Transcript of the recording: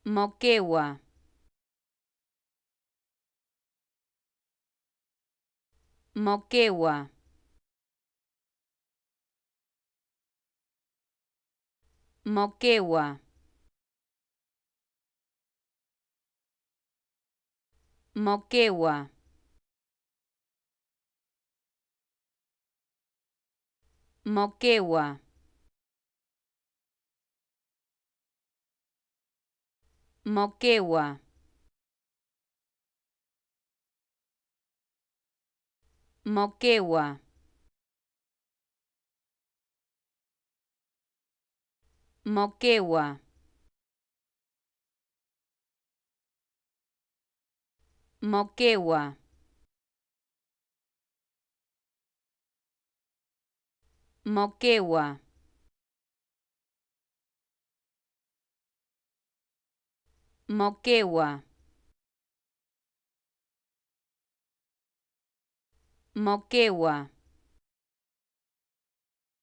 Moquegua, Moquegua, Moquegua, Moquegua, Moquegua, Moquegua, Moquegua, Moquegua, Moquegua, Moquegua, Moquegua, Moquegua.